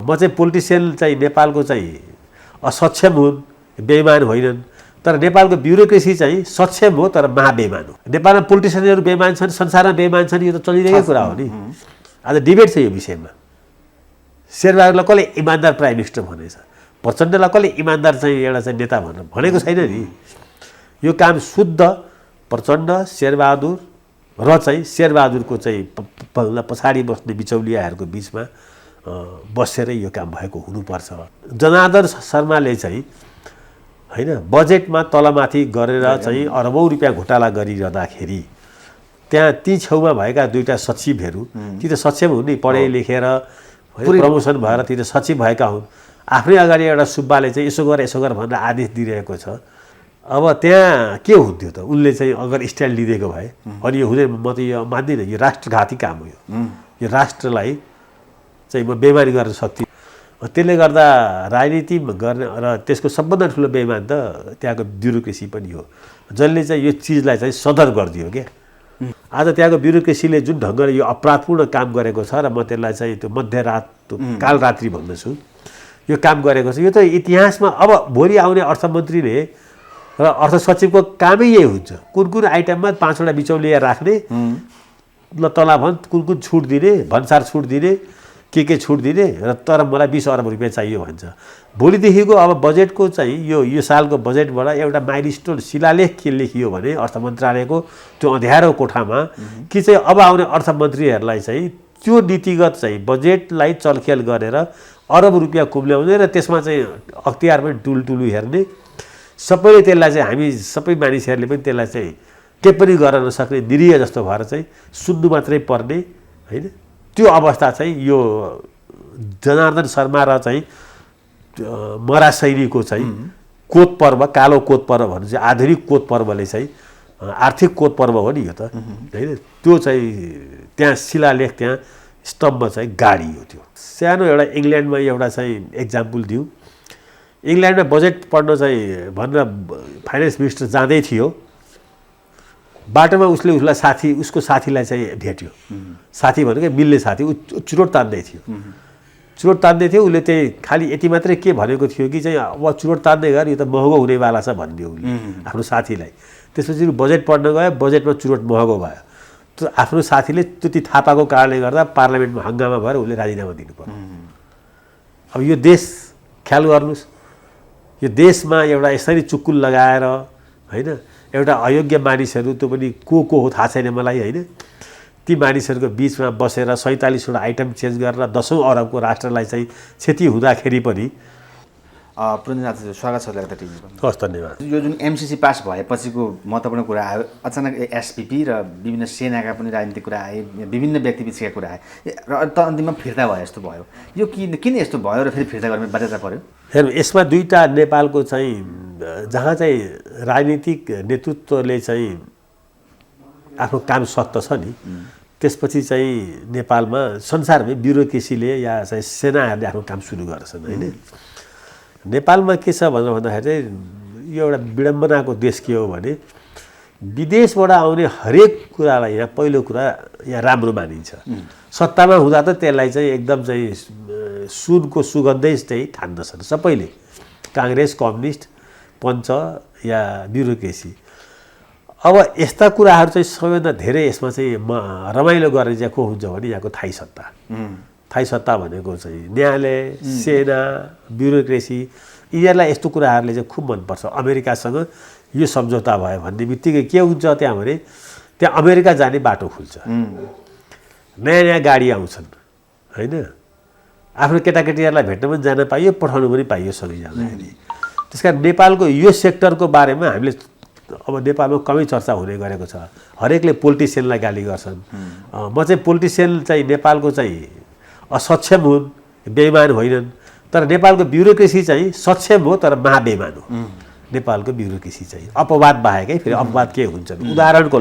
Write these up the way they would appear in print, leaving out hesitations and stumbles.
म चाहिँ पोलिटिसियन चाहिँ नेपालको चाहिँ असक्षम हुन्, बेइमान होइनन्, तर नेपालको ब्युरोक्रेसी चाहिँ सक्षम हो तर महाबेइमान हो। नेपालमा पोलिटिसियनहरू बेइमान छन्, संसारमा बेइमान छन्, यो त चलिरहेकै कुरा हो नि। आज डिबेट छ यो विषयमा। शेरबहादुरलाई कसले इमान्दार प्राइम मिनिस्टर भनेछ, प्रचण्डलाई कसले इमान्दार चाहिँ एउटा चाहिँ नेता भनेको छैन नि। यो काम शुद्ध प्रचण्ड, शेरबहादुर र चाहिँ शेरबहादुरको चाहिँ पछाडि बस्ने बिचौलियाहरूको बिचमा बसेर यो काम भएको हुनुपर्छ। जनार्दन शर्माले चाहिँ हैन बजेटमा तलमाथि गरेर चाहिँ अरबौं रुपियाँ घोटाला गरिरहँदाखेरि त्यहाँ ती छेउमा भएका दुईटा सचिवहरू ती त सक्षम हुन् नि, पढे लेखेर प्रमोसन भएर ती त सचिव भएका हुन्। आफ्नै अगाडि एउटा सुब्बाले चाहिँ यसो गर भनेर आदेश दिइरहेको छ। अब त्यहाँ के हुन्थ्यो त उनले चाहिँ अगर स्ट्यान्ड लिइदिएको भए। अनि यो हुँदैन, म त यो मान्दिनँ, यो राष्ट्रघाती काम हो। यो राष्ट्रलाई चाहिँ म बेइमानी गर्न सक्दिनँ। त्यसले गर्दा राजनीति गर्ने र त्यसको सबभन्दा ठुलो बेइमान त त्यहाँको ब्युरोक्रेसी पनि हो, जसले चाहिँ यो चिजलाई चाहिँ सदर गरिदियो क्या। आज त्यहाँको ब्युरोक्रेसीले जुन ढङ्गले यो अपराधपूर्ण काम गरेको छ र म त्यसलाई चाहिँ त्यो मध्यरात कालरात्रि भन्दछु, यो काम गरेको छ। यो त इतिहासमा अब भोलि आउने अर्थमन्त्रीले र अर्थ सचिवको कामै यही हुन्छ। कुन आइटममा 5 वटा बिचौलिया राख्ने, ल तला भन कुन छुट दिने, भन्सार छुट दिने, के छुट दिने, र तर मलाई 20 अरब रुपियाँ चाहियो भन्छ। भोलिदेखिको अब बजेटको चाहिँ यो सालको बजेटबाट एउटा माइलस्टोन शिलालेख के लेखियो भने अर्थ मन्त्रालयको त्यो अँध्यारो कोठामा कि चाहिँ अब आउने अर्थमन्त्रीहरूलाई चाहिँ त्यो नीतिगत चाहिँ बजेटलाई चलखेल गरेर अरब रुपियाँ कुम्ल्याउने र त्यसमा चाहिँ अख्तियार पनि टुलटुलु हेर्ने, सबैले त्यसलाई चाहिँ हामी सबै मानिसहरूले पनि त्यसलाई चाहिँ के पनि गर्न नसक्ने निरीह जस्तो भएर चाहिँ सुन्नु मात्रै पर्ने हैन। त्यो अवस्था चाहिँ यो जनार्दन शर्मा र चाहिँ मरासैनीको चाहिँ कोत पर्व, कालो कोत पर्व भन्नु चाहिँ आधुनिक कोत पर्वले चाहिँ आर्थिक कोत पर्व हो नि यो त हैन। त्यो चाहिँ त्यहाँ शिलालेख, त्यहाँ स्तम्भ चाहिँ गाडियो। त्यो सानो एउटा इङ्ल्यान्डमा एउटा चाहिँ एक्जाम्पल दिउँ। इङ्ल्यान्डमा बजेट पढ्न चाहिँ भनेर फाइनेन्स मिनिस्टर जाँदै थियो, बाटोमा उसको साथीलाई चाहिँ भेट्यो। साथी भनेको मिल्ने साथी, चुरोट तान्दै थियो। उसले त्यही खालि यति मात्रै के भनेको थियो कि चाहिँ अब चुरोट तान्दै गएर यो त महँगो हुनेवाला छ भनिदियो उसले आफ्नो साथीलाई। त्यसपछि बजेट पढ्न गयो, बजेटमा चुरोट महँगो भयो। त्यो आफ्नो साथीले त्यति थाहा पाएको कारणले गर्दा पार्लियामेन्टमा हङ्गामा भएर उसले राजीनामा दिनु पर्यो। अब यो देश ख्याल गर्नुहोस्, यो देशमा एउटा यसरी चुक्कुल लगाएर हैन एउटा अयोग्य मानिसहरू, त्यो पनि को हो थाहा छैन मलाई हैन, ती मानिसहरूको बिचमा बसेर 47 वटा आइटम चेन्ज गरेर 10औं अरबको राष्ट्रलाई चाहिँ क्षति हुँदाखेरि पनि पुरन्जनाथ स्वागत छ लाग्दा टिभीमा। हस्, धन्यवाद। यो जुन एमसिसी पास भएपछिको महत्त्वपूर्ण कुरा आयो, अचानक एसपिपी र विभिन्न सेनाका पनि राजनीतिक कुरा आए, विभिन्न व्यक्तिबिचका कुरा आए र अन्तिममा फिर्ता भयो जस्तो भयो। यो किन यस्तो भयो र फेरि फिर्ता गर्ने बाध्यता पर्यो? हेर्नु, यसमा दुईटा नेपालको चाहिँ जहाँ चाहिँ राजनीतिक नेतृत्वले चाहिँ आफ्नो काम सक्त छ नि, त्यसपछि चाहिँ नेपालमा संसारमै ब्युरोक्रेसीले या चाहिँ सेनाहरूले आफ्नो काम सुरु गर्छन् हैन। नेपालमा के छ भनेर भन्दाखेरि चाहिँ यो एउटा विडम्बनाको देश के हो भने विदेशबाट आउने हरेक कुरालाई यहाँ पहिलो कुरा यहाँ राम्रो मानिन्छ। सत्तामा हुँदा त त्यसलाई चाहिँ एकदम चाहिँ सुनको सुगन्धै चाहिँ ठान्दछन् सबैले, काङ्ग्रेस, कम्युनिस्ट, पञ्च या ब्युरोक्रेसी। अब यस्ता कुराहरू चाहिँ सबैभन्दा धेरै यसमा चाहिँ रमाइलो गर्ने चाहिँ को हुन्छ भने यहाँको थाई सत्ता। थाई सत्ता भनेको चाहिँ न्यायालय, सेना, ब्युरोक्रेसी, यिनीहरूलाई यस्तो कुराहरूले चाहिँ खुब मनपर्छ। अमेरिकासँग यो सम्झौता भयो भन्ने बित्तिकै के हुन्छ त्यहाँ भने त्यहाँ अमेरिका जाने बाटो खुल्छ, नयाँ गाडी आउँछन् हैन, आफ्नो केटाकेटीहरूलाई भेट्न पनि जान पाइयो, पठाउनु पनि पाइयो सँगै जाँदाखेरि। त्यसकारण नेपालको यो सेक्टरको बारेमा हामीले अब नेपालमा कमै चर्चा हुने गरेको छ। हरेकले पोलिटिसियनलाई गाली गर्छन्। म चाहिँ पोलिटिसियन चाहिँ नेपालको चाहिँ असक्षम हुन्, बेइमान होइनन्, तर नेपालको ब्युरोक्रेसी चाहिँ सक्षम हो तर महाबेइमान हो। नेपालको ब्युरोक्रेसी चाहिँ अपवाद बाहेकै फेरि अपवाद के हुन्छ? उदाहरणको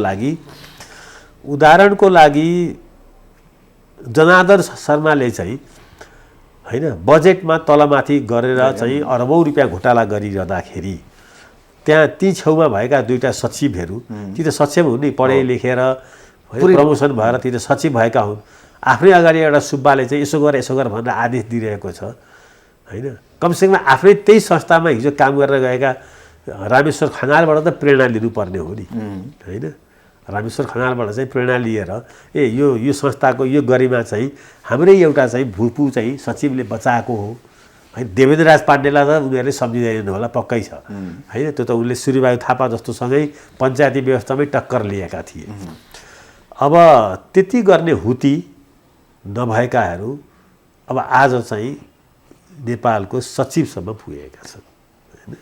लागि जनार्दन शर्माले चाहिँ हैन बजेटमा तलमाथि गरेर चाहिँ अरबौं रुपियाँ घोटाला गरिरहँदाखेरि त्यहाँ ती छेउमा भएका दुईटा सचिवहरू ती त सक्षम हुन् नि, पढे लेखेर प्रमोसन भएर ती त सचिव भएका हुन्। आफ्नै अगाडि एउटा सुब्बाले चाहिँ यसो गर भनेर आदेश दिइरहेको छ होइन। कमसेकम आफ्नै त्यही संस्थामा हिजो काम गरेर गएका रामेश्वर खनालबाट त प्रेरणा लिनुपर्ने हो नि होइन। रामेश्वर खनालबाट चाहिँ प्रेरणा लिएर यो संस्थाको यो गरिमा चाहिँ हाम्रै एउटा चाहिँ भूपू चाहिँ सचिवले बचाएको हो है। देवेन्द्र राज पाण्डेलाई त उनीहरूले सम्झिँदैन होला, पक्कै छ होइन। त्यो त उनले सूर्यबहादुर थापा जस्तोसँगै पञ्चायती व्यवस्थामै टक्कर लिएका थिए। अब त्यति गर्ने हुती नभएकाहरू अब आज चाहिँ नेपालको सचिवसम्म पुगेका छन् होइन।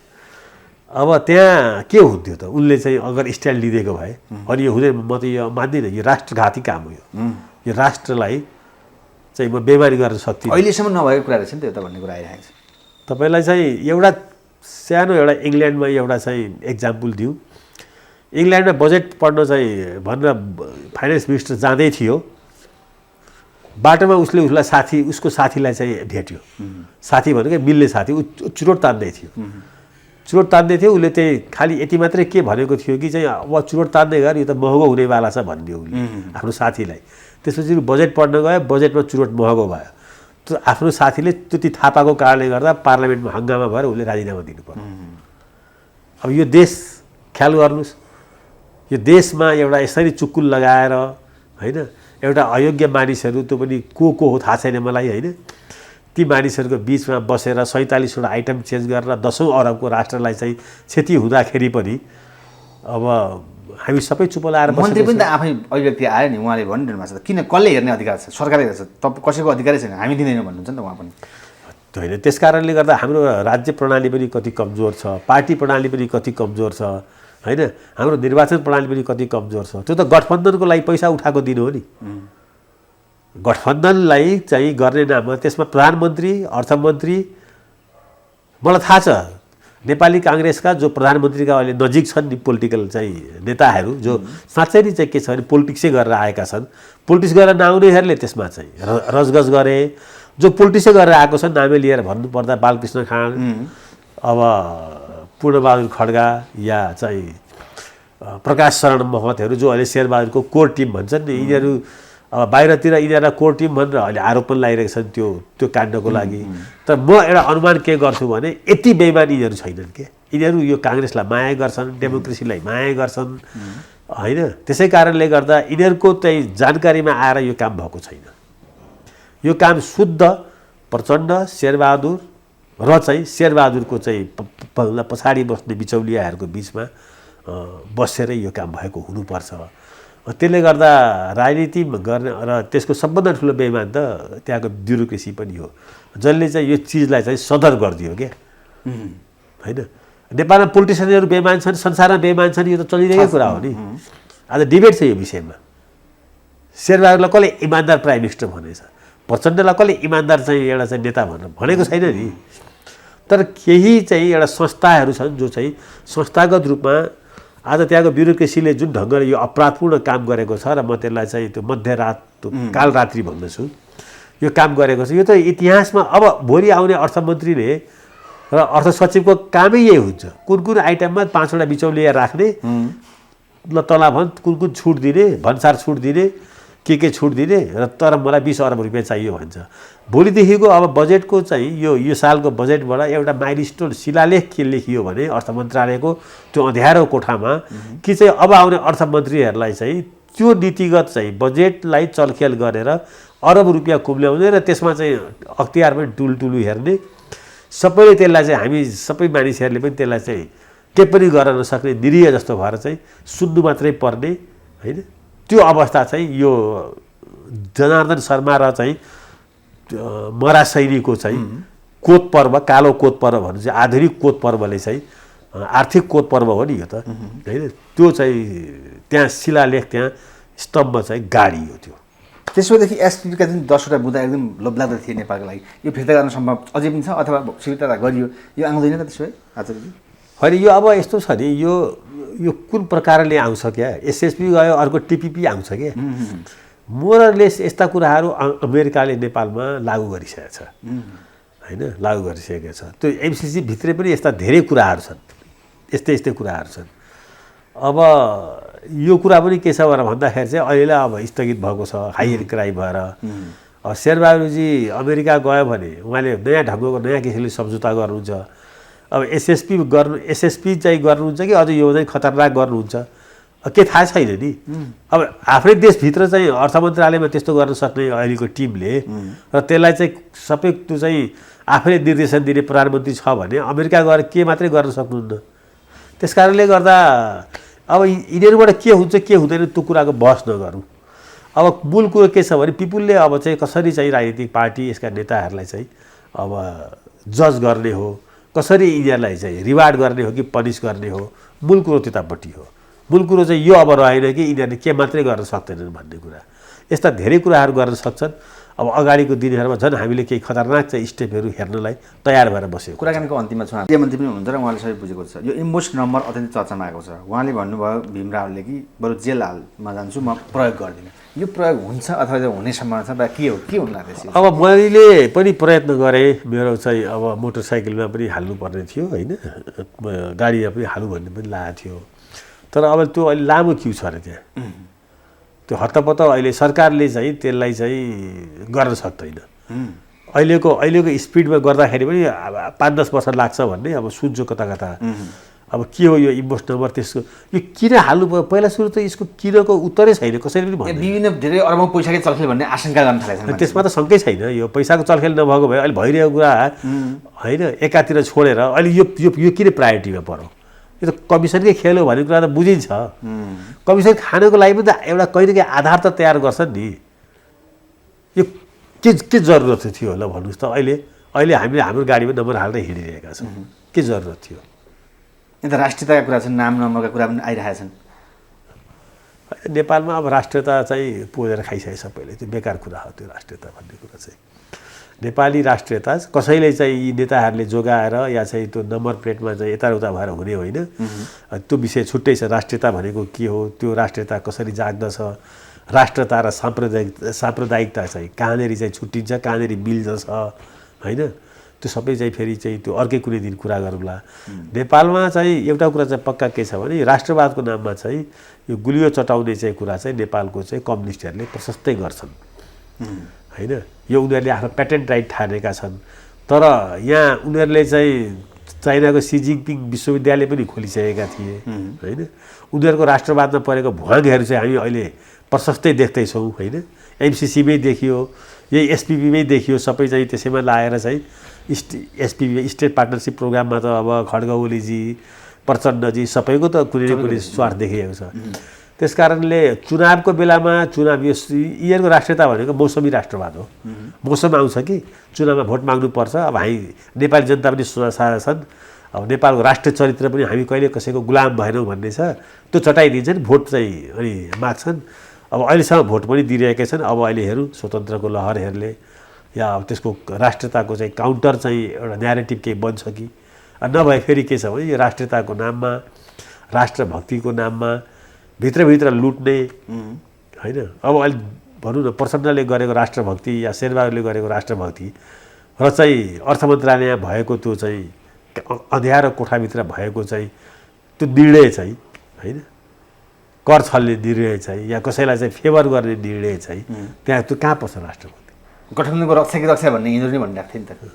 अब त्यहाँ के हुन्थ्यो त उनले चाहिँ अगर स्ट्यान्ड लिइदिएको भए, अनि यो हुँदैन, म त यो मान्दिनँ, यो राष्ट्रघाती काम हो यो राष्ट्रलाई चाहिँ म बेमारी गर्न सक्दिनँ। अहिलेसम्म नभएको कुरा रहेछ नि त्यो त भन्ने कुरा आइरहेको छ। तपाईँलाई चाहिँ एउटा सानो एउटा इङ्ल्यान्डमा एउटा चाहिँ एक्जाम्पल दिउँ। इङ्ल्यान्डमा बजेट पढ्न चाहिँ भनेर फाइनेन्स मिनिस्टर जाँदै थियो, बाटोमा उसको साथीलाई चाहिँ भेट्यो। साथी भनेको मिल्ने साथी, चुरोट तान्दै थियो। उसले त्यही खालि यति मात्रै के भनेको थियो कि चाहिँ अब चुरोट तान्दै गएर यो त महँगो हुनेवाला छ भनिदियो उसले आफ्नो साथीलाई। त्यसपछि बजेट पढ्न गयो, बजेटमा चुरोट महँगो भयो। त्यो आफ्नो साथीले त्यति थाहा पाएको कारणले गर्दा पार्लियामेन्टमा हङ्गामा भएर उसले राजीनामा दिनु पर्यो। अब यो देश ख्याल गर्नुहोस्, यो देशमा एउटा यसरी चुक्कुल लगाएर होइन, एउटा अयोग्य मानिसहरू, त्यो पनि को हो थाहा छैन मलाई होइन, ती मानिसहरूको बिचमा बसेर 47वटा आइटम चेन्ज गरेर 10औं अरबको राष्ट्रलाई चाहिँ क्षति हुँदाखेरि पनि अब हामी सबै चुप लाएर मन्त्री पनि त आफै अभिव्यक्ति आयो नि, उहाँले भनिरहनु भएको छ किन कसले हेर्ने अधिकार छ, सरकारले हेर्छ, कसैको अधिकारै छैन, हामी दिँदैनौँ भन्नुहुन्छ नि त उहाँ पनि होइन। त्यस कारणले गर्दा हाम्रो राज्य प्रणाली पनि कति कमजोर छ, पार्टी प्रणाली पनि कति कमजोर छ होइन, हाम्रो निर्वाचन प्रणाली पनि कति कमजोर छ। त्यो त गठबन्धनको लागि पैसा उठाएको दिन हो नि। गठबन्धनलाई चाहिँ गर्ने नाममा त्यसमा प्रधानमन्त्री, अर्थमन्त्री, मलाई थाहा छ नेपाली काङ्ग्रेसका जो प्रधानमन्त्रीका अहिले नजिक छन् नि पोलिटिकल चाहिँ नेताहरू, जो साँच्चै नै चाहिँ के छ भने पोलिटिक्सै गरेर आएका छन्। पोलिटिक्स गरेर नआउनेहरूले त्यसमा चाहिँ रजगज गरे। जो पोलिटिक्सै गरेर आएको छ नामै लिएर भन्नुपर्दा बालकृष्ण खाँड, अब पूर्णबहादुर खड्गा या चाहिँ प्रकाश शरण महतहरू जो अहिले शेरबहादुरको कोर टिम भन्छन् नि, यिनीहरू अब बाहिरतिर यिनीहरूलाई कोर टिम भनेर अहिले आरोप पनि लगाइरहेका छन् त्यो काण्डको लागि। तर म एउटा अनुमान के गर्छु भने यति बेइमान यिनीहरू छैनन् के, यिनीहरू यो काङ्ग्रेसलाई माया गर्छन्, डेमोक्रेसीलाई माया गर्छन् होइन। त्यसै कारणले गर्दा यिनीहरूको चाहिँ जानकारीमा आएर यो काम भएको छैन। यो काम शुद्ध प्रचण्ड, शेरबहादुर र चाहिँ शेरबहादुरको चाहिँ पछाडि बस्ने बिचौलियाहरूको बिचमा बसेर यो काम भएको हुनुपर्छ। त्यसले गर्दा राजनीति गर्ने र त्यसको सबभन्दा ठुलो बेइमान त त्यहाँको ब्युरोक्रेसी पनि हो, जसले चाहिँ यो चिजलाई चाहिँ सदर गरिदियो क्या होइन। नेपालमा पोलिटिसियनहरू बेइमान छन्, संसारमा बेइमान छन्, यो त चलिरहेकै कुरा हो नि। आज डिबेट छ यो विषयमा। शेरबहादुरलाई कसले इमान्दार प्राइम मिनिस्टर भनेछ, प्रचण्डलाई कसले इमान्दार चाहिँ एउटा चाहिँ नेता भनेर भनेको छैन नि। तर केही चाहिँ एउटा संस्थाहरू छन् जो चाहिँ संस्थागत रूपमा आज त्यहाँको ब्युरोक्रेसीले जुन ढङ्गले यो अपराधपूर्ण काम गरेको छ र म त्यसलाई चाहिँ त्यो मध्यरात कालरात्रि भन्दछु, यो काम गरेको छ। यो त इतिहासमा अब भोलि आउने अर्थमन्त्रीले र अर्थ सचिवको कामै यही हुन्छ, कुन आइटममा 5वटा बिचौलिया राख्ने, ल तँलाई कुन छुट दिने, भन्सार छुट दिने, के छुट दिने, र तर मलाई 20 अरब रुपियाँ चाहियो भन्छ। भोलिदेखिको अब बजेटको चाहिँ यो सालको बजेटबाट एउटा माइलस्टोन शिलालेख के लेखियो भने अर्थ मन्त्रालयको त्यो अँध्यारो कोठामा कि चाहिँ अब आउने अर्थमन्त्रीहरूलाई चाहिँ त्यो नीतिगत चाहिँ बजेटलाई चलखेल गरेर अरब रुपियाँ कुम्ल्याउने र त्यसमा चाहिँ अख्तियार पनि टुलटुलु हेर्ने, सबैले त्यसलाई चाहिँ हामी सबै मानिसहरूले पनि त्यसलाई चाहिँ केही पनि गर्न नसक्ने निरीह जस्तो भएर चाहिँ सुन्नु मात्रै पर्ने होइन। त्यो अवस्था चाहिँ यो जनार्दन शर्मा र चाहिँ मरा शैलीको चाहिँ कोत पर्व, कालो कोत पर्व भन्नु चाहिँ आधुनिक कोत पर्वले चाहिँ आर्थिक कोत पर्व हो नि यो त होइन। त्यो चाहिँ त्यहाँ शिलालेख, त्यहाँ स्तम्भ चाहिँ गाडियो। त्यो त्यसोदेखि एसपीका जुन 10वटा बुँदा एकदम लोभलाग्दो थिए नेपालको लागि, यो फिर्ता गर्न सम्भव अझै पनि छ अथवा फिर्ता गरियो, यो आउँदैन त त्यसो भए आचार्यजी? होइन, यो अब यस्तो छ नि, यो कुन प्रकारले आउँछ क्या, एसएसपी गयो अर्को टिपिपी आउँछ क्या। मोरलेस यस्ता कुराहरू अमेरिकाले नेपालमा लागू गरिसकेको छ होइन, लागू गरिसकेको छ। त्यो एमसिसी भित्रै पनि यस्ता धेरै कुराहरू छन्, यस्तै कुराहरू छन्। अब यो कुरा पनि के छ भनेर भन्दाखेरि चाहिँ अहिले अब स्थगित भएको छ हाई एन्ड क्राई भएर। अब शेरबहादुरजी अमेरिका गयो भने उहाँले नयाँ ढङ्गको नयाँ किसिमले सम्झौता गर्नुहुन्छ। अब एसएसपी चाहिँ गर्नुहुन्छ कि अझ यो चाहिँ खतरनाक गर्नुहुन्छ के थाहा छैन नि। अब आफ्नै देशभित्र चाहिँ अर्थ मन्त्रालयमा त्यस्तो गर्न सक्ने अहिलेको टिमले र त्यसलाई चाहिँ सबै त्यो चाहिँ आफैले निर्देशन दिने प्रधानमन्त्री छ भने अमेरिका गएर के मात्रै गर्न सक्नुहुन्न। त्यस कारणले गर्दा अब यिनीहरूबाट के हुन्छ के हुँदैन त्यो कुराको बहस नगरौँ। अब मूल कुरो के छ भने पिपुलले अब चाहिँ कसरी चाहिँ राजनीतिक पार्टी यसका नेताहरूलाई चाहिँ अब जज गर्ने हो, कसरी यिनीहरूलाई चाहिँ रिवार्ड गर्ने हो कि पनिस गर्ने हो, मूल कुरो त्यतापट्टि हो। मूल कुरो चाहिँ यो अब रहेन कि यिनीहरूले के मात्रै गर्न सक्दैनन् भन्ने कुरा। यस्ता धेरै कुराहरू गर्न सक्छन्। अब अगाडिको दिनहरूमा झन् हामीले केही खतरनाक चाहिँ स्टेपहरू हेर्नलाई तयार भएर बसेको। कुराकानीको अन्तिममा छ गृहमन्त्री पनि हुनुहुन्छ र उहाँले सबै बुझेको छ। यो इमोस नम्बर अत्यन्तै चर्चामा आएको छ। उहाँले भन्नुभयो भीम रावलले कि बरु जेल हालमा जान्छु म प्रयोग गर्दिनँ। यो प्रयोग हुन्छ अथवा हुने सम्भावना छ वा के हो के हुन लाग्दैछ? अब मैले पनि प्रयत्न गरेँ। मेरो चाहिँ अब मोटरसाइकलमा पनि हाल्नुपर्ने थियो होइन, गाडीमा पनि हालौँ भन्ने पनि लागेको थियो। तर अब त्यो अहिले लामो क्यु छ अरे त्यहाँ। त्यो हत्तपत्त अहिले सरकारले चाहिँ त्यसलाई चाहिँ गर्न सक्दैन। अहिलेको स्पिडमा गर्दाखेरि पनि 5-10 वर्ष लाग्छ भन्ने अब सुन्छु कता कता। अब के हो यो इमोस नम्बर, त्यसको यो किन हाल्नु पर्यो? पहिला सुरु त यसको किनको उत्तरै छैन, कसैले पनि भन्दैन। विभिन्न धेरै अरबौँ पैसाकै चलखेल भन्ने आशंका गर्न थालेको छ। त्यसमा त शङ्कै छैन। यो पैसाको चलखेल नभएको भए अहिले भइरहेको कुरा होइन, एकातिर छोडेर अहिले यो किन प्रायोरिटीमा पर्यो? यो त कमिसनकै खेल हो भन्ने कुरा त बुझिन्छ। कमिसन खानको लागि पनि त एउटा कहिले काहीँ आधार त तयार गर्छन् नि। यो के जरुरत थियो होला भन्नुहोस् त? अहिले हामीले हाम्रो गाडीमा नम्बर हालेर हिँडिरहेका छौँ, के जरुरत थियो? यहाँ त राष्ट्रियताका कुरा छन्, नाम नम्बरका कुरा पनि आइरहेछन्। नेपालमा अब राष्ट्रियता चाहिँ पोलेर खाइसके सबैले। त्यो बेकार कुरा हो त्यो राष्ट्रियता भन्ने कुरा चाहिँ। नेपाली राष्ट्रियता कसैले चाहिँ यी नेताहरूले जोगाएर या चाहिँ त्यो नम्बर प्लेटमा चाहिँ यताउता भएर हुने होइन। त्यो विषय छुट्टै छ। राष्ट्रियता भनेको के हो, त्यो राष्ट्रियता कसरी जाग्दछ, राष्ट्रियता र साम्प्रदायिकता चाहिँ कहाँनिर चाहिँ छुट्टिन्छ, कहाँनिर मिल्दछ होइन, त्यो सबै चाहिँ फेरि चाहिँ त्यो अर्कै कुनै दिन कुरा गरौँला। नेपालमा चाहिँ एउटा कुरा चाहिँ पक्का के छ भने राष्ट्रवादको नाममा चाहिँ यो गुलियो चटाउने चाहिँ कुरा चाहिँ नेपालको चाहिँ कम्युनिस्टहरूले प्रशस्तै गर्छन् होइन। यो उनीहरूले आफ्नो पेटेन्ट राइट ठानेका छन्। तर यहाँ उनीहरूले चाहिँ चाइनाको सी जिनपिङ विश्वविद्यालय पनि खोलिसकेका थिए होइन। उनीहरूको राष्ट्रवादमा परेको भुवाङहरू चाहिँ हामी अहिले प्रशस्तै देख्दैछौँ होइन। एमसिसीमै देखियो, यही एसपिपीमै देखियो, सबै चाहिँ त्यसैमा लाएर चाहिँ एसपिपी स्टेट पार्टनरसिप प्रोग्राममा त अब खड्ग ओलीजी, प्रचण्डजी सबैको त कुनै न कुनै स्वार्थ देखिएको छ। त्यस कारणले चुनावको बेलामा यिनीहरूको राष्ट्रियता भनेको मौसमी राष्ट्रवाद हो। मौसम आउँछ कि चुनावमा भोट माग्नुपर्छ। अब हामी नेपाली जनता पनि साझा छन्। अब नेपालको राष्ट्रिय चरित्र पनि हामी कहिले कसैको गुलाम भएनौँ भन्ने छ, त्यो चटाइदिन्छन्, भोट चाहिँ अनि माग्छन्। अब अहिलेसम्म भोट पनि दिइरहेकै छन्। अब अहिले हेरौँ स्वतन्त्रको लहरहरूले या अब त्यसको राष्ट्रियताको चाहिँ काउन्टर चाहिँ एउटा न्यारेटिभ केही बन्छ कि नभए फेरि के छ भने यो राष्ट्रियताको नाममा, राष्ट्रभक्तिको नाममा भित्रभित्र लुट्ने होइन। अब अहिले भनौँ न प्रचण्डले गरेको राष्ट्रभक्ति या शेरबहादुरले गरेको राष्ट्रभक्ति र चाहिँ अर्थ मन्त्रालयमा भएको त्यो चाहिँ अँध्यारो कोठाभित्र भएको चाहिँ त्यो निर्णय चाहिँ होइन, कर छल्ने निर्णय चाहिँ या कसैलाई चाहिँ फेभर गर्ने निर्णय चाहिँ त्यहाँ त्यो कहाँ पर्छ? राष्ट्रभक्ति गठबन्धनको रक्षा भन्ने यिनीहरू नै भनिरहेको थियो नि त।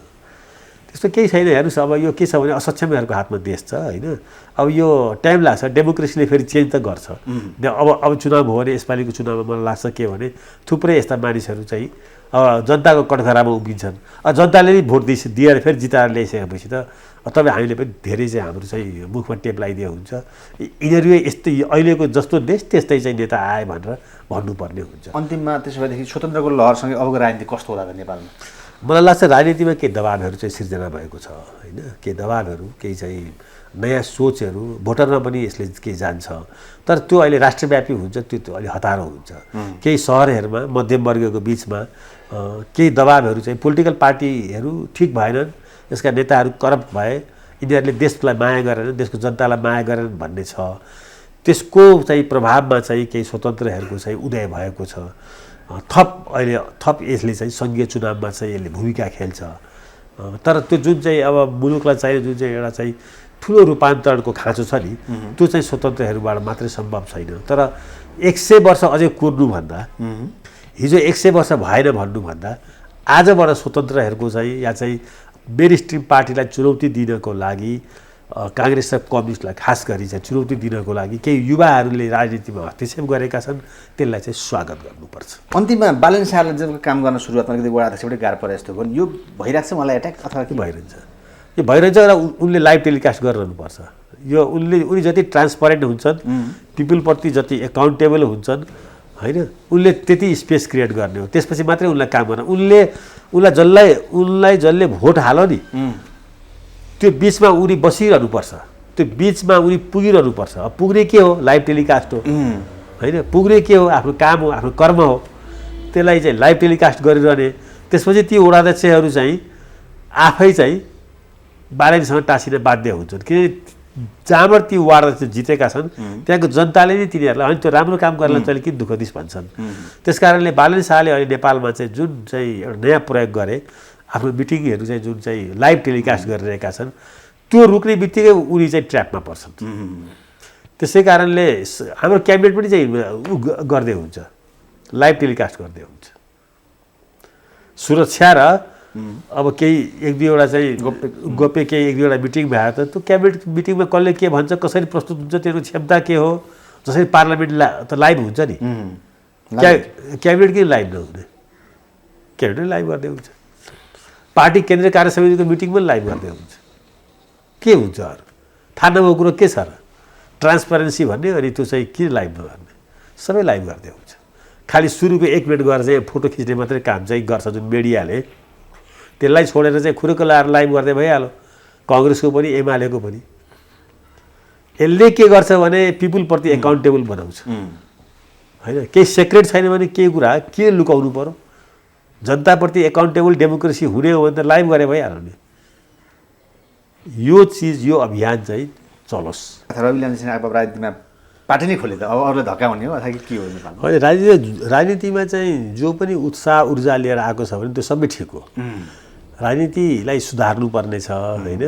त्यस्तो केही छैन। हेर्नुहोस् अब यो के छ भने असक्षमहरूको हातमा देश छ होइन। अब यो टाइम लाग्छ। डेमोक्रेसीले फेरि चेन्ज त गर्छ। अब चुनाव हो भने यसपालिको चुनावमा मलाई लाग्छ के भने थुप्रै यस्ता मानिसहरू चाहिँ अब जनताको कठघरामा उभिन्छन्। जनताले नै भोट दिएर फेरि जिताएर ल्याइसकेपछि त तपाईँ हामीले पनि धेरै चाहिँ हाम्रो चाहिँ मुखमा टेप लगाइदिएको हुन्छ। यिनीहरू यस्तै अहिलेको जस्तो देश त्यस्तै चाहिँ नेता आए भनेर भन्नुपर्ने हुन्छ। अन्तिममा त्यसो भएदेखि स्वतन्त्रको लहरसँगै अबको राजनीति कस्तो होला त नेपालमा? मलाई लाग्छ राजनीतिमा केही दबाबहरू चाहिँ सिर्जना भएको छ होइन। केही दबाबहरू, केही चाहिँ नयाँ सोचहरू भोटरमा पनि यसले केही जान्छ। तर त्यो अहिले राष्ट्रव्यापी हुन्छ, त्यो अलि हतारो हुन्छ। केही सहरहरूमा मध्यमवर्गको बिचमा केही दबाबहरू चाहिँ पोलिटिकल पार्टीहरू ठिक भएनन्, यसका नेताहरू करप्ट भए, यिनीहरूले देशलाई माया गरेनन्, देशको जनतालाई माया गरेनन् भन्ने छ। त्यसको चाहिँ प्रभावमा चाहिँ केही स्वतन्त्रहरूको चाहिँ उदय भएको छ। थप यसले चाहिँ सङ्घीय चुनावमा चाहिँ यसले भूमिका खेल्छ। तर त्यो जुन चाहिँ अब मुलुकलाई चाहिने जुन चाहिँ एउटा चाहिँ ठुलो रूपान्तरणको खाँचो छ नि त्यो चाहिँ स्वतन्त्रहरूबाट मात्रै सम्भव छैन। तर 100 वर्ष अझै कुर्नुभन्दा हिजो 100 वर्ष भएन भन्नुभन्दा आजबाट स्वतन्त्रहरूको चाहिँ या चाहिँ मेन स्ट्रिम पार्टीलाई चुनौती दिनको लागि काङ्ग्रेस र कम्युनिस्टलाई खास गरी चाहिँ चुनौती दिनको लागि केही युवाहरूले राजनीतिमा हस्तक्षेप गरेका छन्, त्यसलाई चाहिँ स्वागत गर्नुपर्छ। अन्तिममा बालन शाहले जब काम गर्न सुरुवातमा कति वडा अध्यक्षबाटै गाह्रो परे जस्तो भयो, यो भइरहेको छ मलाई एट्याक अथवा के भइरहन्छ? यो भइरहन्छ र उनले लाइभ टेलिकास्ट गरिरहनुपर्छ। यो उनी जति ट्रान्सपरेन्ट हुन्छन्, पिपलप्रति जति एकाउन्टेबल हुन्छन् होइन, उनले त्यति स्पेस क्रिएट गर्ने हो, त्यसपछि मात्रै उनलाई काम गर्न। उनलाई जसले भोट हाल्यो नि त्यो बिचमा उनी बसिरहनुपर्छ, त्यो बिचमा उनी पुगिरहनुपर्छ। अब पुग्ने के हो? लाइभ टेलिकास्ट हो होइन, पुग्ने के हो? आफ्नो काम हो, आफ्नो कर्म हो, त्यसलाई चाहिँ लाइभ टेलिकास्ट गरिरहने। त्यसपछि ती वडाध्यक्षहरू चाहिँ आफै चाहिँ बालनसँग टाँसिन बाध्य हुन्छन्, किनकि जहाँबाट ती वार्ड जितेका छन् त्यहाँको जनताले नै तिनीहरूलाई अनि त्यो राम्रो काम गर्नलाई चाहिँ किन दुःख दिस भन्छन्। त्यस कारणले बालन शाहले अहिले नेपालमा चाहिँ जुन चाहिँ एउटा नयाँ प्रयोग गरे, आफ्नो मिटिङहरू चाहिँ जुन चाहिँ लाइभ टेलिकास्ट गरिरहेका छन्, त्यो रुक्ने बित्तिकै उनी चाहिँ ट्र्यापमा पर्छन्। त्यसै कारणले हाम्रो क्याबिनेट पनि चाहिँ गर्दै हुन्छ, लाइभ टेलिकास्ट गर्दै हुन्छ। सुरक्षा र अब केही 1-2वटा चाहिँ गोप्य केही 1-2वटा मिटिङ भएर त त्यो क्याबिनेट मिटिङमा कसले के भन्छ, कसरी प्रस्तुत हुन्छ, त्यसको क्षमता के हो, जसरी पार्लियामेन्ट त लाइभ हुन्छ नि, क्याबिनेट किन लाइभ नहुने? क्याबिनेट लाइभ गर्दै हुन्छ, पार्टी केन्द्रीय कार्य समितिको मिटिङ पनि लाइभ गर्दै हुन्छ। के हुन्छ अरू थाहा नभएको कुरो के छ र? ट्रान्सपरेन्सी भन्ने, अनि त्यो चाहिँ किन लाइभ नगर्ने? सबै लाइभ गर्दै हुन्छ। खालि सुरुको 1 मिनट गरेर चाहिँ फोटो खिच्ने मात्रै काम चाहिँ गर्छ जुन मिडियाले, त्यसलाई छोडेर चाहिँ खुरुको लाएर लाइभ गर्दै भइहाल्यो। कङ्ग्रेसको पनि एमालेको पनि यसले के गर्छ भने पिपुलप्रति एकाउन्टेबल बनाउँछ होइन। केही सेक्रेट छैन भने केही कुरा के लुकाउनु पर्यो? जनताप्रति एकाउन्टेबल डेमोक्रेसी हुने हो भने त लाइभ गरे भइहाल्यो नि। यो चिज, यो अभियान चाहिँ चलोस्। रवि लामी छाने अब राजनीतिमा पार्टी नै खोले त अब अरूलाई धक्काउने हो अथवा के हो नेपालमा? होइन, राजनीतिमा चाहिँ जो पनि उत्साह ऊर्जा लिएर आएको छ भने त्यो सबै ठिक हो। राजनीतिलाई सुधार्नुपर्ने छ होइन।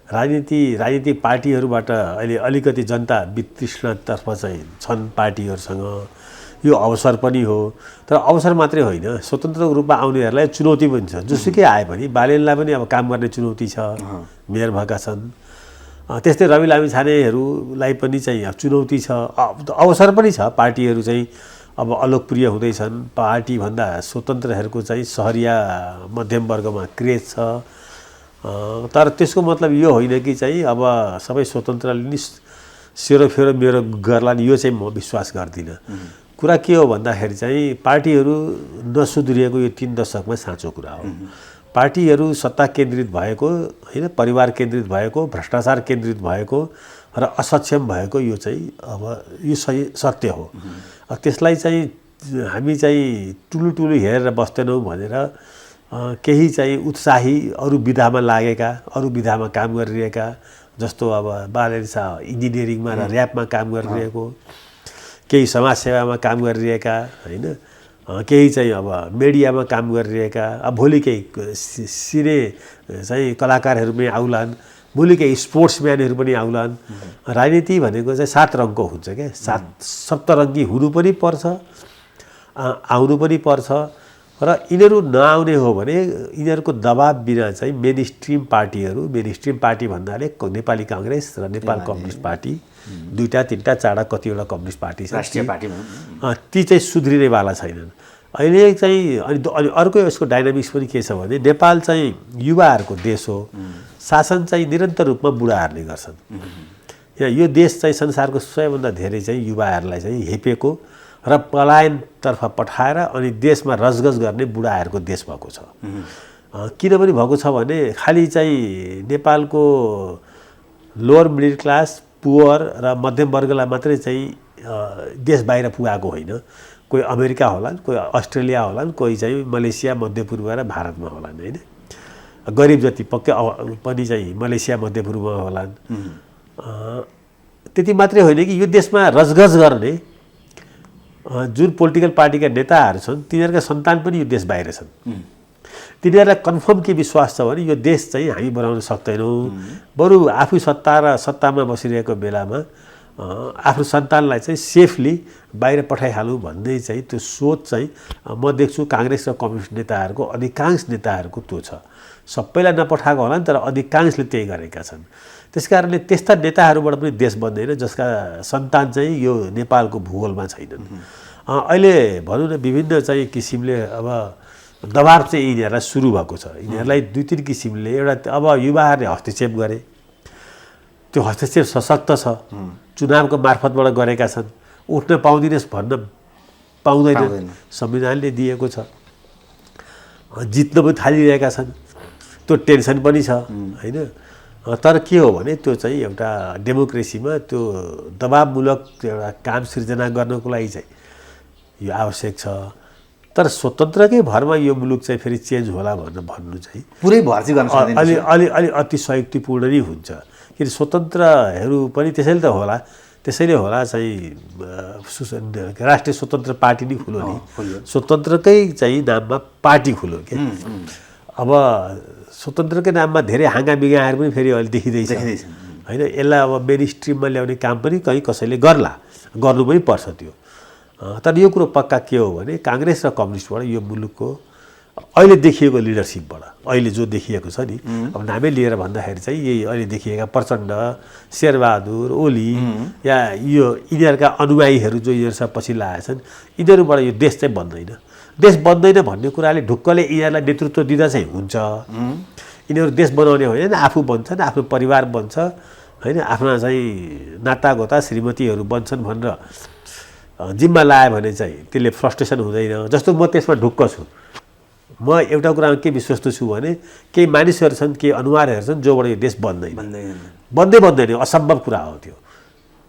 राजनीतिक पार्टीहरूबाट अहिले अलिकति जनता वितृष्णतर्फ चाहिँ छन् पार्टीहरूसँग, यो अवसर पनि हो। तर अवसर मात्रै होइन, स्वतन्त्र रूपमा आउनेहरूलाई चुनौती पनि छ। जोसुकै आए पनि बालेनलाई पनि अब काम गर्ने चुनौती छ, मेयर भएका छन्। त्यस्तै रवि लामी छानेहरूलाई पनि चाहिँ चुनौती छ, अवसर पनि छ। पार्टीहरू चाहिँ अब अलोकप्रिय हुँदैछन्, पार्टीभन्दा स्वतन्त्रहरूको चाहिँ सहरिया मध्यम वर्गमा क्रेज छ। तर त्यसको मतलब यो होइन कि चाहिँ अब सबै स्वतन्त्रले नि सेरोफेरो मेरो गर्लान्, यो चाहिँ म विश्वास गर्दिनँ। कुरा के हो भन्दाखेरि चाहिँ पार्टीहरू नसुध्रिएको यो 3 दशकमा साँचो कुरा हो। पार्टीहरू सत्ता केन्द्रित भएको होइन, परिवार केन्द्रित भएको, भ्रष्टाचार केन्द्रित भएको र असक्षम भएको, यो चाहिँ अब यो सही सत्य हो। त्यसलाई चाहिँ हामी चाहिँ ठुलो हेरेर बस्दैनौँ भनेर केही चाहिँ उत्साही अरू विधामा लागेका, अरू विधामा काम गरिरहेका, जस्तो अब बालन शाह इन्जिनियरिङमा र ऱ्यापमा काम गरिरहेको, केही समाजसेवामा काम गरिरहेका होइन, केही चाहिँ अब मिडियामा काम गरिरहेका, अब भोलि केही सिने चाहिँ कलाकारहरू पनि आउलान्, भोलि केही स्पोर्ट्सम्यानहरू पनि आउलान्। राजनीति भनेको चाहिँ 7 रङको हुन्छ क्या, 7 सप्तरङ्गी हुनु पनि पर्छ, आउनु पनि पर्छ। र यिनीहरू नआउने हो भने यिनीहरूको दबाब बिना चाहिँ मेन स्ट्रिम पार्टी भन्नाले नेपाली काङ्ग्रेस र नेपाल कम्युनिस्ट पार्टी, 2-3 4 कतिवटा कम्युनिस्ट पार्टी छ, राष्ट्रिय पार्टी ती चाहिँ सुध्रिनेवाला छैनन् अहिले चाहिँ। अनि अर्को यसको डाइनामिक्स पनि के छ भने नेपाल चाहिँ युवाहरूको देश हो, शासन चाहिँ निरन्तर रूपमा बुढाहरूले गर्छन्। यो देश चाहिँ संसारको सबैभन्दा धेरै चाहिँ युवाहरूलाई चाहिँ हेपेको र पलायनतर्फ पठाएर अनि देशमा रजगज गर्ने बुढाहरूको देश भएको छ। किनभने भएको छ भने खालि चाहिँ नेपालको लोवर मिडल क्लास, पुवर र मध्यम वर्गलाई मात्रै चाहिँ देश बाहिर पुगाएको होइन। कोही अमेरिका होलान्, कोही अस्ट्रेलिया होलान्, कोही चाहिँ मलेसिया, मध्यपूर्व र भारतमा होलान् होइन। गरिब जति पक्कै पनि चाहिँ मलेसिया, मध्यपूर्वमा होलान्। त्यति मात्रै होइन कि यो देशमा रजगज गर्ने जुन पोलिटिकल पार्टीका नेताहरू छन् तिनीहरूका सन्तान पनि यो देश बाहिर छन्। तिनीहरूलाई कन्फर्म के विश्वास छ भने यो देश चाहिँ हामी बनाउन सक्दैनौँ, बरु आफू सत्तामा बसिरहेको बेलामा आफ्नो सन्तानलाई चाहिँ सेफली बाहिर पठाइहालौँ भन्ने चाहिँ त्यो सोच चाहिँ म देख्छु काङ्ग्रेस र कम्युनिस्ट नेताहरूको अधिकांश नेताहरूको त्यो छ। सबैलाई नपठाएको होला नि, तर अधिकांशले त्यही गरेका छन्। त्यसकारणले त्यस्ता नेताहरूबाट पनि देश बन्दैन जसका सन्तान चाहिँ यो नेपालको भूगोलमा छैनन्। अहिले भनौँ न विभिन्न चाहिँ किसिमले अब दबाब चाहिँ यिनीहरूलाई सुरु भएको छ। यिनीहरूलाई 2-3 किसिमले एउटा अब युवाहरूले हस्तक्षेप गरे, त्यो हस्तक्षेप सशक्त छ, चुनावको मार्फतबाट गरेका छन्, उठ्न पाउँदिनस् भन्न पाउँदैन, संविधानले दिएको छ, जित्न पनि थालिरहेका छन्, त्यो टेन्सन पनि छ होइन। तर के हो भने त्यो चाहिँ एउटा डेमोक्रेसीमा त्यो दबावमूलक एउटा काम सिर्जना गर्नको लागि चाहिँ यो आवश्यक छ। तर स्वतन्त्रकै भरमा यो मुलुक चाहिँ फेरि चेन्ज होला भन्नु चाहिँ पुरै भर चाहिँ गर्न सक्दैन, अलि अति संयुक्तिपूर्ण नै हुन्छ। किन स्वतन्त्रहरू पनि त्यसैले त होला, त्यसैले होला चाहिँ राष्ट्रिय स्वतन्त्र पार्टी नै खुल्यो नि, स्वतन्त्रकै चाहिँ नाममा पार्टी खुल्यो के। अब स्वतन्त्रकै नाममा धेरै हाँगामिगाहरू पनि फेरि अहिले देखिँदैछ होइन। यसलाई अब मेन स्ट्रिममा ल्याउने काम पनि कहीँ कसैले गर्नु पनि पर्छ त्यो। तर यो कुरो पक्का के हो भने काङ्ग्रेस र कम्युनिस्टबाट यो मुलुकको अहिले देखिएको लिडरसिपबाट अहिले जो देखिएको छ नि, अब नामै लिएर भन्दाखेरि चाहिँ यही अहिले देखिएका प्रचण्ड, शेरबहादुर ओली या यो यिनीहरूका अनुयायीहरू जो यिनीहरूसँग पछि लागेछन्, यिनीहरूबाट यो देश चाहिँ बन्दैन। देश बन्दैन भन्ने कुराले ढुक्कले यिनीहरूलाई नेतृत्व दिँदा चाहिँ हुन्छ। यिनीहरू देश बनाउने होइन, आफू बन्छन्, आफ्नो परिवार बन्छ होइन, आफ्ना चाहिँ नातागोता श्रीमतीहरू बन्छन् भनेर जिम्मा लायो भने चाहिँ त्यसले फ्रस्ट्रेसन हुँदैन। जस्तो म त्यसमा ढुक्क छु। म एउटा कुरामा के विश्वस्त छु भने केही मानिसहरू छन्, केही अनुहारहरू छन् जोबाट यो देश बन्दैन, असम्भव कुरा हो त्यो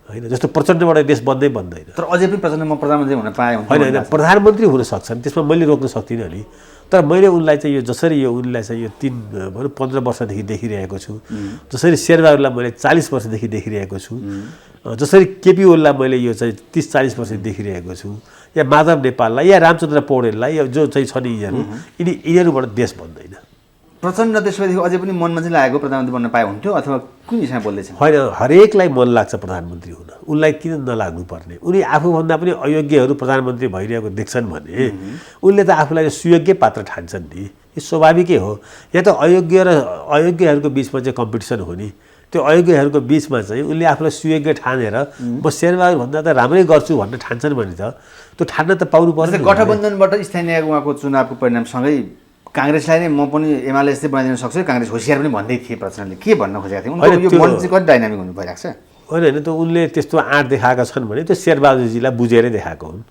होइन। जस्तो प्रचण्डबाट देश बन्दैन। तर अझै पनि प्रचण्ड म प्रधानमन्त्री हुन पाएँ होइन, प्रधानमन्त्री हुन सक्छन्, त्यसमा मैले रोक्न सक्दिनँ नि। तर मैले उनलाई चाहिँ यो जसरी यो उनलाई चाहिँ यो 15 वर्षदेखि देखिरहेको छु, जसरी शेरबहादुरलाई मैले 40 वर्षदेखि देखिरहेको छु, जसरी केपी ओलीलाई मैले यो चाहिँ 30-40 वर्षदेखि देखिरहेको छु, या माधव नेपाललाई या रामचन्द्र पौडेललाई जो चाहिँ छन् यिनीहरूबाट देश बन्दैन। प्रचण्ड त्यसपछि अझै पनि मनमा चाहिँ लागेको प्रधानमन्त्री बन्न पाए हुन्थ्यो अथवा कुन हिसाबले बोल्दैछ? होइन, हरेकलाई मन लाग्छ प्रधानमन्त्री हुन, उनलाई किन नलाग्नु पर्ने? उनी आफूभन्दा पनि अयोग्यहरू प्रधानमन्त्री भइरहेको देख्छन् भने उनले त आफूलाई सुयोग्य पात्र ठान्छन् नि, यो स्वाभाविकै हो। यहाँ त अयोग्य र अयोग्यहरूको बिचमा चाहिँ कम्पिटिसन हो नि। त्यो अयोग्यहरूको बिचमा चाहिँ उनले आफूलाई सुयोग्य ठानेर म शेरबहादुरभन्दा त राम्रै गर्छु भनेर ठान्छन् भने त त्यो ठान्न त पाउनु पर्छ। गठबन्धनबाट स्थानीय उहाँको चुनावको परिणामसँगै काङ्ग्रेसलाई नै म पनि एमाले जस्तै बनाइदिन सक्छु, काङ्ग्रेस होसियार पनि भन्दै थिए प्रचण्डले। के भन्न खोजेको थिए? उनको यो मन चाहिँ कति डाइनामिक हुनु भइरहेको छ? होइन, त उनले त्यस्तो आँट देखाएका छन् भने त्यो शेरबहादुरजीलाई बुझेरै देखाएको हुन्।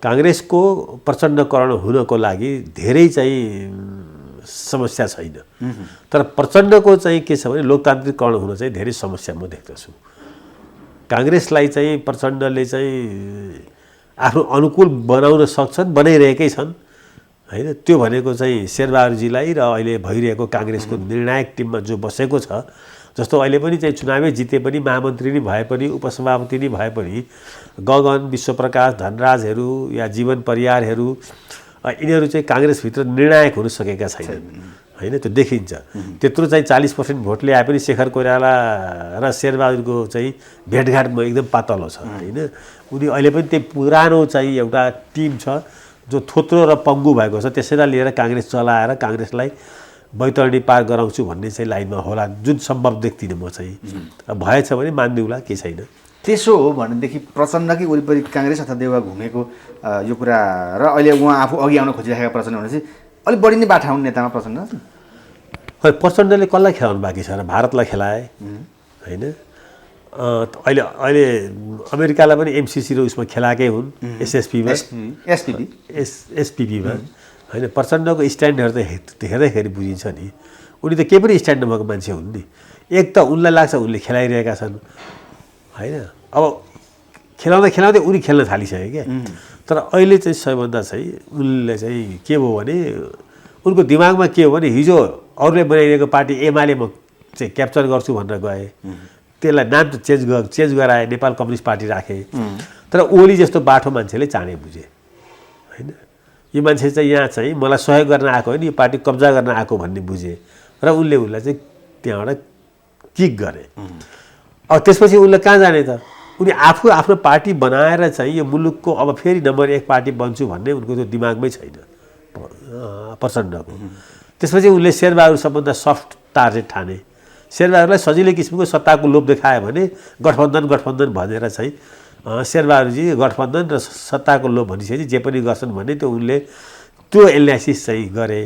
काङ्ग्रेसको प्रचण्डकरण हुनको लागि धेरै चाहिँ समस्या छैन, तर प्रचण्डको चाहिँ के छ भने लोकतान्त्रिकरण हुन चाहिँ धेरै समस्या म देख्दछु। काङ्ग्रेसलाई चाहिँ प्रचण्डले चाहिँ आफ्नो अनुकूल बनाउन सक्छन्, बनाइरहेकै छन् होइन। त्यो भनेको चाहिँ शेरबहादुरजीलाई र अहिले भइरहेको काङ्ग्रेसको निर्णायक टिममा जो बसेको छ, जस्तो अहिले पनि चाहिँ चुनावै जिते पनि, महामन्त्री नै भए पनि, उपसभापति नै भए पनि, गगन, विश्वप्रकाश, धनराजहरू या जीवन परियारहरू यिनीहरू चाहिँ काङ्ग्रेसभित्र निर्णायक हुन सकेका छैनन् होइन। त्यो देखिन्छ। त्यत्रो चाहिँ 40% भोट ल्याए पनि शेखर कोइराला र शेरबहादुरको चाहिँ भेटघाटमा एकदम पातलो छ होइन। उनी अहिले पनि त्यही पुरानो चाहिँ एउटा टिम छ जो थोत्रो र पङ्गु भएको छ, त्यसैलाई लिएर काङ्ग्रेस चलाएर काङ्ग्रेसलाई बैतरणी पार गराउँछु भन्ने चाहिँ लाइनमा होला, जुन सम्भव देख्दिनँ म चाहिँ। भएछ भने मानिदिउँला, केही छैन। त्यसो हो भनेदेखि प्रचण्डकै वरिपरि काङ्ग्रेस अथवा देउवा घुमेको यो कुरा र अहिले उहाँ आफू अघि आउन खोजिरहेको प्रचण्ड भनेपछि अलिक बढी नै बाठा हुने नेतामा प्रचण्ड? खै प्रचण्डले कसलाई खेलाउनु बाँकी छ र? भारतलाई खेलाए होइन। अहिले अमेरिकालाई पनि एमसिसी र उसमा खेलाएकै हुन्, एसपिपीमा होइन। प्रचण्डको स्ट्यान्डहरू त हेर्दैखेरि बुझिन्छ नि, उनी त केही पनि स्ट्यान्ड नभएको मान्छे हुन् नि। एक त उनलाई लाग्छ उनले खेलाइरहेका छन् होइन। अब खेलाउँदै उनी खेल्न थालिसक्यो क्या। तर अहिले चाहिँ सबैभन्दा चाहिँ उनले चाहिँ के भयो भने उनको दिमागमा के हो भने हिजो अरूले बनाइरहेको पार्टी एमाले म चाहिँ क्याप्चर गर्छु भनेर गए, त्यसलाई नाम त चेन्ज गराए, नेपाल कम्युनिस्ट पार्टी राखे। तर ओली जस्तो बाठो मान्छेले चाँडै बुझे होइन। यो मान्छे चाहिँ यहाँ चाहिँ मलाई सहयोग गर्न आएको होइन, यो पार्टी कब्जा गर्न आएको भन्ने बुझे र उनले उसलाई चाहिँ त्यहाँबाट किक गरे। अब त्यसपछि उनले कहाँ जाने त? उनी आफू आफ्नो पार्टी बनाएर चाहिँ यो मुलुकको अब फेरि नम्बर 1 पार्टी बन्छु भन्ने उनको त्यो दिमागमै छैन प्रचण्डको। त्यसपछि उनले शेरबहादुर सबभन्दा सफ्ट टार्गेट ठाने। शेरबहादुरलाई सजिलै किसिमको सत्ताको लोभ देखायो भने गठबन्धन भनेर चाहिँ शेरबहादुरजी गठबन्धन र सत्ताको लोभ भनिसकेपछि जे पनि गर्छन् भन्ने त्यो उनले त्यो एनालाइसिस चाहिँ गरे।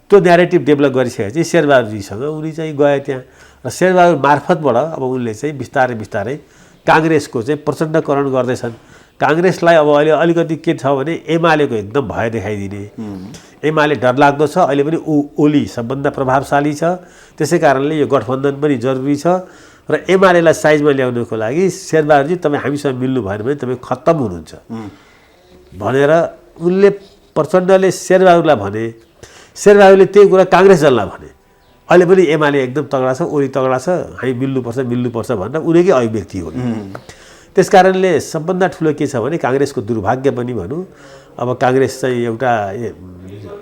त्यो न्यारेटिभ डेभलप गरिसकेपछि शेरबहादुरजीसँग उनी चाहिँ गए त्यहाँ र शेरबहादुर मार्फतबाट अब उनले चाहिँ बिस्तारै बिस्तारै काङ्ग्रेसको चाहिँ प्रचण्डकरण गर्दैछन्। काङ्ग्रेसलाई अब अहिले अलिकति के छ भने एमालेको एकदम भय देखाइदिने। एमाले डरलाग्दो छ, अहिले पनि ओली सबभन्दा प्रभावशाली छ, त्यसै कारणले यो गठबन्धन पनि जरुरी छ र एमालेलाई साइजमा ल्याउनको लागि शेरबहादुरजी तपाईँ हामीसँग मिल्नु भएन भने तपाईँ खत्तम हुनुहुन्छ भनेर उनले प्रचण्डले शेरबहादुरलाई भने। शेरबहादुरले त्यही कुरा काङ्ग्रेस दललाई भने। अहिले पनि एमाले एकदम तगडा छ, ओली तगडा छ, हामी मिल्नुपर्छ भनेर उनीकै अभिव्यक्ति हो। त्यस कारणले सबभन्दा ठुलो के छ भने काङ्ग्रेसको दुर्भाग्य पनि भनौँ। अब काङ्ग्रेस चाहिँ एउटा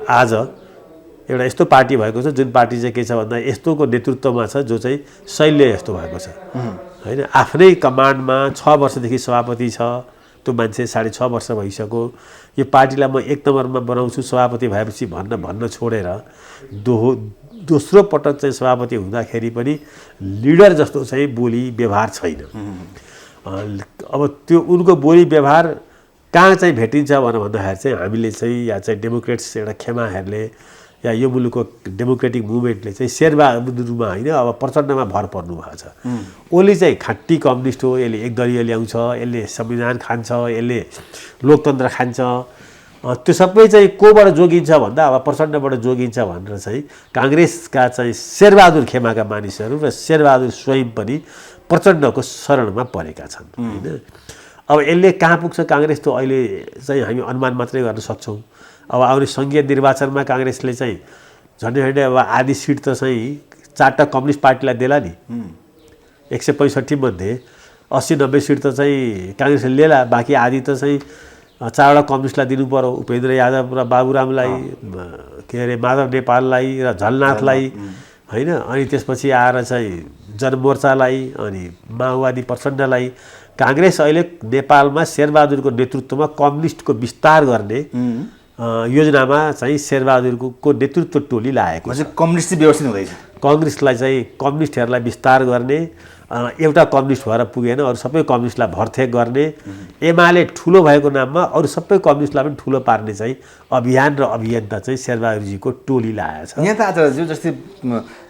आज एउटा यस्तो पार्टी भएको छ जुन पार्टी चाहिँ के छ भन्दा यस्तोको नेतृत्वमा छ जो चाहिँ शैल्य यस्तो भएको छ होइन। आफ्नै कमान्डमा 6 वर्षदेखि सभापति छ, त्यो मान्छे 6.5 वर्ष भइसक्यो। यो पार्टीलाई म 1 नम्बरमा बनाउँछु सभापति भएपछि भन्न छोडेर दोस्रो पटक चाहिँ सभापति हुँदाखेरि पनि लिडर जस्तो चाहिँ बोली व्यवहार छैन। अब त्यो उनको बोली व्यवहार कहाँ चाहिँ भेटिन्छ भन्दाखेरि चाहिँ हामीले चाहिँ या चाहिँ डेमोक्रेट्स एउटा खेमाहरूले या यो मुलुकको डेमोक्रेटिक मुभमेन्टले चाहिँ शेरबहादुरमा होइन अब प्रचण्डमा भर पर्नु भएको छ। ओली चाहिँ खाँटी कम्युनिस्ट हो, यसले एकदलीय ल्याउँछ, यसले संविधान खान्छ, यसले लोकतन्त्र खान्छ। त्यो सबै चाहिँ कोबाट जोगिन्छ भन्दा अब प्रचण्डबाट जोगिन्छ भनेर चाहिँ काङ्ग्रेसका चाहिँ शेरबहादुर खेमाका मानिसहरू र शेरबहादुर स्वयं पनि प्रचण्डको शरणमा परेका छन् होइन। अब यसले कहाँ पुग्छ काङ्ग्रेस त अहिले चाहिँ हामी अनुमान मात्रै गर्न सक्छौँ। अब आउने सङ्घीय निर्वाचनमा काङ्ग्रेसले चाहिँ झन्डै अब आधी सिट त चाहिँ 4टा कम्युनिस्ट पार्टीलाई देला नि। 165 मध्ये 80-90 सिट त चाहिँ काङ्ग्रेसले लिएला, बाँकी आधी त चाहिँ 4वटा कम्युनिस्टलाई दिनु पर्यो। उपेन्द्र यादव र बाबुरामलाई, के अरे माधव नेपाललाई र झलनाथलाई होइन। अनि त्यसपछि आएर चाहिँ जनमोर्चालाई अनि माओवादी प्रचण्डलाई। काङ्ग्रेस अहिले नेपालमा शेरबहादुरको नेतृत्वमा कम्युनिस्टको विस्तार गर्ने योजनामा चाहिँ शेरबहादुरको नेतृत्व टोली लागेको छ। कम्युनिस्ट व्यवस्थित हुँदैछ। कङ्ग्रेसलाई चाहिँ कम्युनिस्टहरूलाई विस्तार गर्ने, एउटा कम्युनिस्ट भएर पुगेन अरू सबै कम्युनिस्टलाई भर्थेक गर्ने, एमाले ठुलो भएको नाममा अरू सबै कम्युनिस्टलाई पनि ठुलो पार्ने चाहिँ अभियान र अभियन्ता चाहिँ शेरबहादुरजीको टोली लागेको छ। यहाँ त आचार्यज्यू जस्तै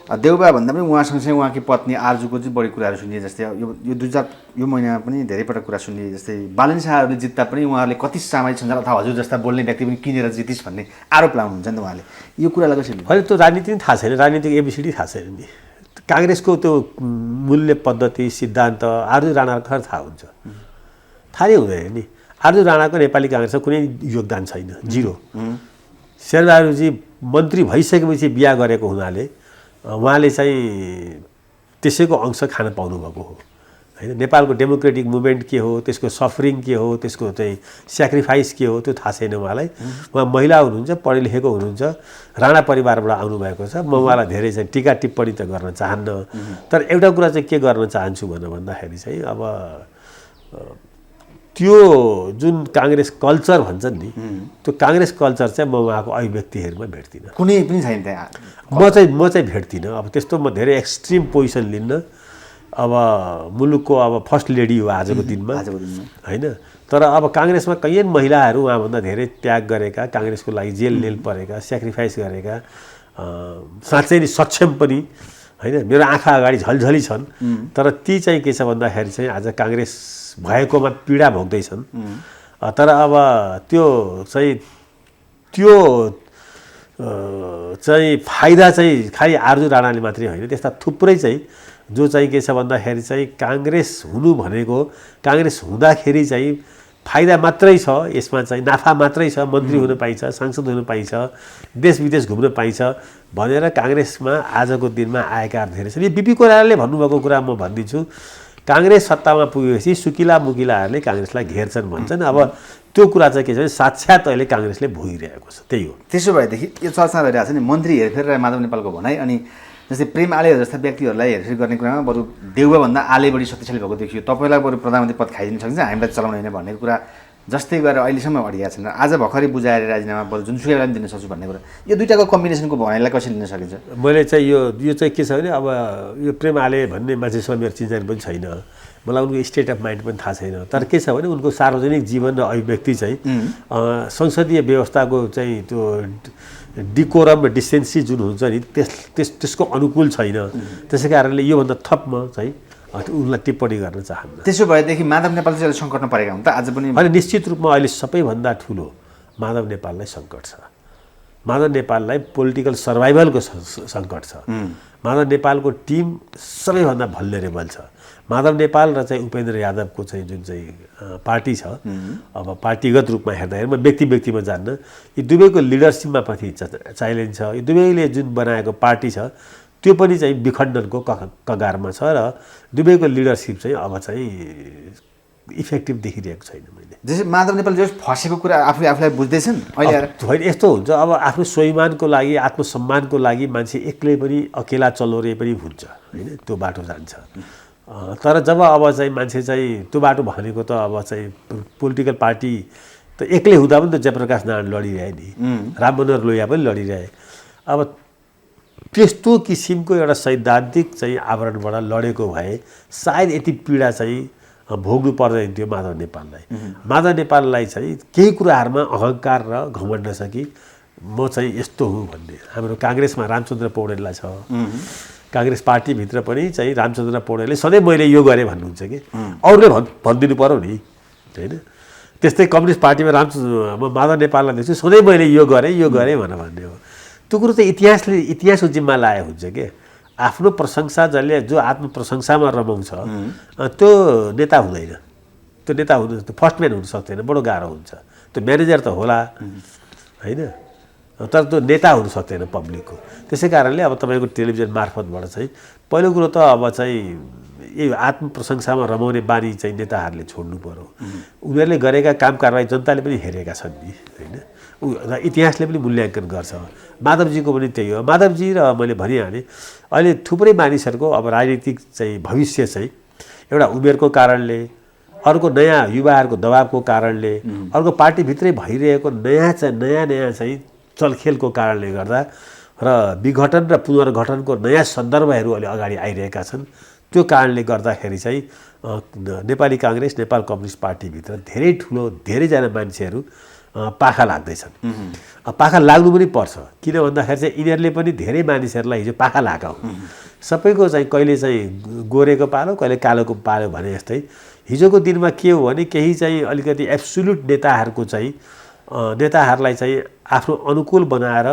देउबा भन्दा पनि उहाँसँगसँगै उहाँकी पत्नी आर्जुको चाहिँ बढी कुराहरू सुनिए। जस्तै यो महिनामा पनि धेरैपल्ट कुरा सुनिए। जस्तै बालन शाहहरूले जित्दा पनि उहाँहरूले कति सामाजिक सञ्जाल अथवा हजुर जस्ता बोल्ने व्यक्ति पनि किनेर जितिस् भन्ने आरोप लाउनुहुन्छ नि त उहाँले। यो कुरालाई कसरी? होइन, त्यो राजनीति पनि थाहा छैन, राजनीतिक एबिसिडी थाहा छैन नि। काङ्ग्रेसको त्यो मूल्य पद्धति सिद्धान्त आर्जु राणाको थाहा हुन्छ? थाहा नै हुँदैन नि। आर्जु राणाको नेपाली काङ्ग्रेसमा कुनै योगदान छैन, 0। शेरबहादुरजी मन्त्री भइसकेपछि बिहा गरेको हुनाले उहाँले चाहिँ त्यसैको अंश खान पाउनुभएको हो होइन। नेपालको डेमोक्रेटिक मुभमेन्ट के हो, त्यसको सफरिङ के हो, त्यसको चाहिँ स्याक्रिफाइस के हो त्यो थाहा छैन उहाँलाई। उहाँ महिला हुनुहुन्छ, पढे लेखेको हुनुहुन्छ, राणा परिवारबाट आउनुभएको छ। म उहाँलाई धेरै चाहिँ टिका टिप्पणी त गर्न चाहन्न, तर एउटा कुरा चाहिँ के गर्न चाहन्छु भन्दाखेरि चाहिँ अब त्यो जुन काङ्ग्रेस कल्चर भन्छन् नि, त्यो काङ्ग्रेस कल्चर चाहिँ म उहाँको अभिव्यक्तिहरूमा भेट्दिनँ, कुनै पनि छैन त्यहाँ। म चाहिँ भेट्दिनँ। अब त्यस्तो म धेरै एक्सट्रिम पोजिसन लिन्न। अब मुलुकको अब फर्स्ट लेडी हो आजको दिनमा होइन। तर अब काङ्ग्रेसमा कैयन महिलाहरू उहाँभन्दा धेरै त्याग गरेका, काङ्ग्रेसको लागि जेल परेका, स्याक्रिफाइस गरेका, साँच्चै नै सक्षम पनि होइन। मेरो आँखा अगाडि झलझली छन्, तर ती चाहिँ के छ भन्दाखेरि चाहिँ आज काङ्ग्रेस भएकोमा पीडा भोग्दैछन्। तर अब त्यो चाहिँ फाइदा चाहिँ खालि आर्जु राणाले मात्रै होइन, त्यस्ता थुप्रै चाहिँ जो चाहिँ के छ भन्दाखेरि चाहिँ काङ्ग्रेस हुनु भनेको, काङ्ग्रेस हुँदाखेरि चाहिँ फाइदा मात्रै छ, यसमा चाहिँ नाफा मात्रै छ, मन्त्री हुन पाइन्छ, सांसद हुन पाइन्छ, देश विदेश घुम्न पाइन्छ भनेर काङ्ग्रेसमा आजको दिनमा आएका धेरै छन्। यो बिपी कोइरालाले भन्नुभएको कुरा म भनिदिन्छु। काङ्ग्रेस सत्तामा पुगेपछि सुकिला मुकिलाहरूले काङ्ग्रेसलाई घेर्छन् भन्छन्। अब त्यो कुरा चाहिँ के छ भने साक्षात् अहिले काङ्ग्रेसले भोगिरहेको छ। त्यही हो। त्यसो भएदेखि यो चर्चा भइरहेको छ नि मन्त्री हेरफेर र माधव नेपालको भनाइ, अनि जस्तै प्रेम आलेहरू जस्ता व्यक्तिहरूलाई हेरफेर गर्ने कुरामा बरु देउवाभन्दा आले बढी शक्तिशाली भएको देखियो। तपाईँलाई बरु प्रधानमन्त्री पद खाइदिन सकिन्छ, हामीलाई चलाउनु होइन भन्ने कुरा जस्तै गरेर अहिलेसम्म अडिया छन्। आज भर्खरै बुझाएर राजीनामा बरु जुनसुकैलाई पनि दिन सक्छु भन्ने कुरा, यो दुईटाको कम्बिनेसनको भनाइलाई कसरी लिन सकिन्छ? मैले चाहिँ यो चाहिँ के छ भने अब यो प्रेम आले भन्ने मान्छेसँग मेरो चिन्जान पनि छैन, मलाई उनको स्टेट अफ माइन्ड पनि थाहा छैन। तर के छ भने उनको सार्वजनिक जीवन र अभिव्यक्ति चाहिँ संसदीय व्यवस्थाको चाहिँ त्यो डिकोरम र डिसेन्सी जुन हुन्छ नि त्यसको अनुकूल छैन। त्यसै कारणले योभन्दा थप म चाहिँ उनलाई टिप्पणी गर्न चाहन्न। त्यसो भएदेखि माधव नेपाल चाहिँ सङ्कटमा परेका हुन् त आज पनि? अनि निश्चित रूपमा अहिले सबैभन्दा ठुलो माधव नेपाललाई सङ्कट छ। माधव नेपाललाई पोलिटिकल सर्भाइभलको सङ्कट छ। माधव नेपालको टिम सबैभन्दा भल्नरेबल छ। माधव नेपाल र चाहिँ उपेन्द्र यादवको चाहिँ जुन चाहिँ पार्टी छ, अब पार्टीगत रूपमा हेर्दाखेरि म व्यक्तिमा जान्न, यी दुवैको लिडरसिपमा पछि च्यालेन्ज छ। यी दुवैले जुन बनाएको पार्टी छ त्यो पनि चाहिँ विखण्डनको कगारमा छ र दुवैको लिडरसिप चाहिँ अब चाहिँ इफेक्टिभ देखिरहेको छैन। मैले जस्तै माधव नेपाल जो फसेको कुरा आफूलाई बुझ्दैछन् अहिले होइन। यस्तो हुन्छ, अब आफ्नो स्वाभिमानको लागि आत्मसम्मानको लागि मान्छे एक्लै पनि अकेला चलोरे पनि हुन्छ होइन, त्यो बाटो जान्छ। तर जब अब चाहिँ मान्छे चाहिँ त्यो बाटो भनेको त अब चाहिँ पोलिटिकल पार्टी त एक्लै हुँदा पनि त जयप्रकाश नारायण लडिरहे नि, राममनोहर लोहिया पनि लडिरहे। अब त्यस्तो किसिमको एउटा सैद्धान्तिक चाहिँ आवरणबाट लडेको भए सायद यति पीडा चाहिँ भोग्नु पर्दैन थियो माधव नेपाललाई। माधव नेपाललाई चाहिँ केही कुराहरूमा अहङ्कार र घमण्ड छ कि म चाहिँ यस्तो हुँ भन्ने। हाम्रो काङ्ग्रेसमा रामचन्द्र पौडेललाई छ, काङ्ग्रेस पार्टीभित्र पनि चाहिँ रामचन्द्र पौडेलले सधैँ मैले यो गरेँ भन्नुहुन्छ कि अरूले भनिदिनु पऱ्यो नि होइन। त्यस्तै कम्युनिस्ट पार्टीमा माधव नेपाललाई देख्छु सधैँ मैले यो गरेँ भनेर भन्ने हो। त्यो कुरो चाहिँ इतिहासको जिम्मा लाए हुन्छ कि आफ्नो प्रशंसा जसले जो आत्मप्रशंसामा रमाउँछ त्यो नेता हुँदैन। त्यो नेता हुनु फर्स्टम्यान हुन सक्दैन, बडो गाह्रो हुन्छ। त्यो म्यानेजर त होला होइन, तर त्यो नेता हुन सक्दैन पब्लिकको। त्यसै कारणले अब तपाईँको टेलिभिजन मार्फतबाट चाहिँ पहिलो कुरो त अब चाहिँ यो आत्मप्रशंसामा रमाउने बानी चाहिँ नेताहरूले छोड्नु पर्यो। उनीहरूले गरेका काम कारबाही जनताले पनि हेरेका छन् नि होइन, इतिहासले पनि मूल्याङ्कन गर्छ। माधवजीको पनि त्यही हो। माधवजी र मैले भनिहालेँ अहिले थुप्रै मानिसहरूको अब राजनीतिक चाहिँ भविष्य चाहिँ एउटा उमेरको कारणले, अर्को नयाँ युवाहरूको दबावको कारणले, अर्को पार्टीभित्रै भइरहेको नयाँ चाहिँ चलखेलको कारणले गर्दा र विघटन र पुनर्गठनको नयाँ सन्दर्भहरू अहिले अगाडि आइरहेका छन्। त्यो कारणले गर्दाखेरि चाहिँ नेपाली काङ्ग्रेस, नेपाल कम्युनिस्ट पार्टीभित्र धेरैजना मान्छेहरू पाखा लाग्दैछन्। पाखा लाग्नु पनि पर्छ, किन भन्दाखेरि चाहिँ यिनीहरूले पनि धेरै मानिसहरूलाई हिजो पाखा लगाएको सबैको चाहिँ कहिले चाहिँ गोरेको पालो कहिले कालोको पालो भने जस्तै हिजोको दिनमा के हो भने केही चाहिँ अलिकति एब्सोल्युट नेताहरूलाई चाहिँ आफ्नो अनुकूल बनाएर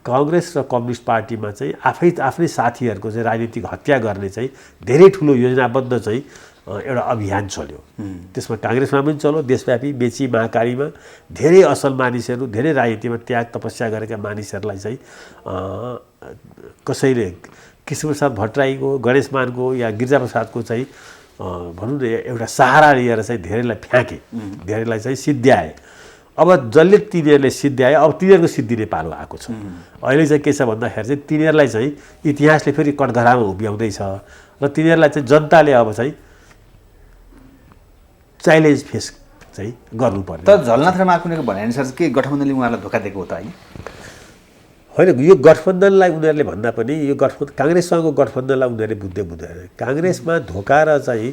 काङ्ग्रेस र कम्युनिस्ट पार्टीमा चाहिँ आफ्नै साथीहरूको चाहिँ राजनीतिक हत्या गर्ने चाहिँ धेरै ठुलो योजनाबद्ध चाहिँ एउटा अभियान चल्यो। त्यसमा काङ्ग्रेसमा पनि चल्यो, देशव्यापी मेची महाकालीमा धेरै असल मानिसहरू, धेरै राजनीतिमा त्याग तपस्या गरेका मानिसहरूलाई चाहिँ कसैले कृष्णप्रसाद भट्टराईको, गणेश मानको या गिरिजाप्रसादको चाहिँ भनौँ न एउटा सहारा लिएर चाहिँ धेरैलाई फ्याँके, धेरैलाई चाहिँ सिद्ध्याए। अब जसले तिनीहरूले सिद्ध्याए अब तिनीहरूको सिद्धिने पालो आएको छ। अहिले चाहिँ के छ भन्दाखेरि चाहिँ तिनीहरूलाई चाहिँ इतिहासले फेरि कठघरामा उभ्याउँदैछ र तिनीहरूलाई चाहिँ जनताले अब चाहिँ च्यालेन्ज फेस चाहिँ गर्नुपर्ने। तर झलनाथ र माकुनेको भनाइअनुसार के गठबन्धनले उहाँहरूलाई धोका दिएको हो त होइन? होइन, यो गठबन्धनलाई उनीहरूले भन्दा पनि यो काङ्ग्रेससँगको गठबन्धनलाई उनीहरूले बुझ्दैन। काङ्ग्रेसमा धोका र चाहिँ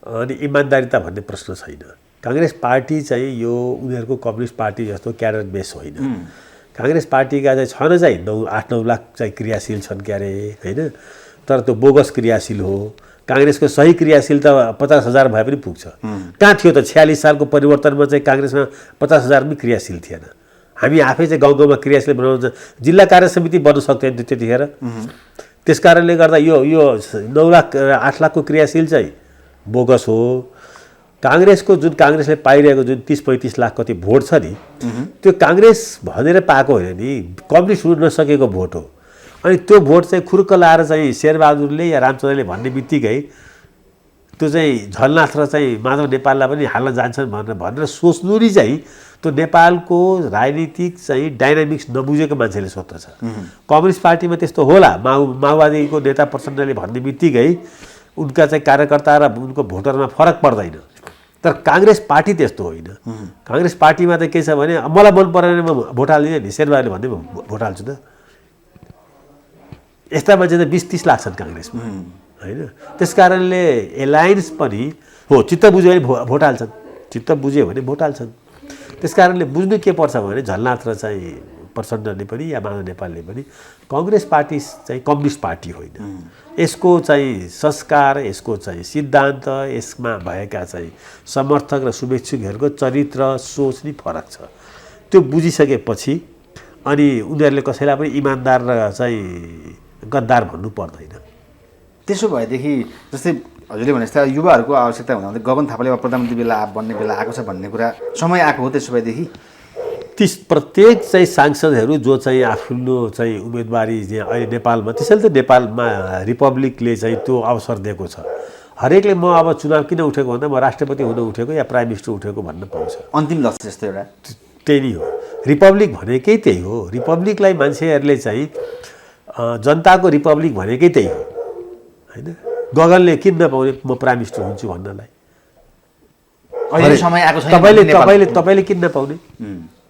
अनि इमान्दारिता भन्ने प्रश्न छैन। काङ्ग्रेस पार्टी चाहिँ यो उनीहरूको कम्युनिस्ट पार्टी जस्तो क्याडर बेस होइन। काङ्ग्रेस पार्टीका चाहिँ छन् चाहिँ 8-9 लाख चाहिँ क्रियाशील छन् क्यारे होइन, तर त्यो बोगस क्रियाशील हो। काङ्ग्रेसको सही क्रियाशील त 50,000 भए पनि पुग्छ। कहाँ थियो त 46 सालको परिवर्तनमा चाहिँ काङ्ग्रेसमा 50,000 पनि क्रियाशील थिएन। हामी आफै चाहिँ गाउँ क्रियाशील बनाउनु जिल्ला कार्य समिति बन्न सक्दैन थियो त्यतिखेर। त्यस कारणले गर्दा यो 9 लाख 8 लाखको क्रियाशील चाहिँ बोगस हो। काङ्ग्रेसको काङ्ग्रेसले पाइरहेको जुन 30-35 लाख कति भोट छ नि त्यो काङ्ग्रेस भनेर पाएको होइन नि, कम्युनिस्ट हुन नसकेको भोट हो। अनि त्यो भोट चाहिँ खुर्क लाएर चाहिँ शेरबहादुरले या रामचन्द्रले भन्ने बित्तिकै त्यो चाहिँ झलनाथ र चाहिँ माधव नेपाललाई पनि हाल्न जान्छन् भनेर सोच्नु नि चाहिँ त्यो नेपालको राजनीतिक चाहिँ डाइनामिक्स नबुझेको मान्छेले सोध्छ। कम्युनिस्ट पार्टीमा त्यस्तो होला, माओवादीको नेता प्रचण्डले भन्ने बित्तिकै उनका चाहिँ कार्यकर्ता र उनको भोटरमा फरक पर्दैन। तर काङ्ग्रेस पार्टी त्यस्तो होइन। काङ्ग्रेस पार्टीमा त के छ भने मलाई मन परेन म भोट हाल्दिनँ नि, शेरबहादुरले भन्दै म भोट हाल्छु त। यस्ता मान्छे त 20-30 लाख छन् काङ्ग्रेसमा होइन। त्यस कारणले एलायन्स पनि हो, चित्त बुझ्यो भने भोट हाल्छन्, चित्त बुझ्यो भने भोट हाल्छन्। त्यस कारणले बुझ्नु के पर्छ भने झलनाथ र चाहिँ प्रचण्डले पनि या माधव नेपालले पनि काङ्ग्रेस पार्टी चाहिँ कम्युनिस्ट पार्टी होइन। यसको चाहिँ संस्कार, यसको चाहिँ सिद्धान्त, यसमा भएका चाहिँ समर्थक र शुभेच्छुकहरूको चरित्र सोच नि फरक छ। त्यो बुझिसकेपछि अनि उनीहरूले कसैलाई पनि इमान्दार र चाहिँ गद्दार भन्नु पर्दैन। त्यसो भएदेखि जस्तै हजुरले भने जस्तै युवाहरूको आवश्यकता हुँदा गगन थापाले प्रधानमन्त्री बन्ने बेला आएको छ भन्ने कुरा समय आएको हो। त्यसो भएदेखि प्रत्येक चाहिँ सांसदहरू जो चाहिँ आफ्नो चाहिँ उम्मेदवारी अहिले नेपालमा, त्यसैले त नेपालमा रिपब्लिकले चाहिँ त्यो अवसर दिएको छ। हरेकले म अब चुनाव किन उठेको भन्दा म राष्ट्रपति हुन उठेको या प्राइम मिनिस्टर उठेको भन्न पाउँछ। अन्तिम लक्ष्य जस्तो एउटा त्यही नै हो। रिपब्लिक भनेकै त्यही हो। रिपब्लिकलाई मान्छेहरूले चाहिँ जनताको रिपब्लिक भनेकै त्यही हो होइन। गगनले किन नपाउने म प्राइम मिनिस्टर हुन्छु भन्नलाई? अहिले समय आएको छैन। तपाईँले किन नपाउने?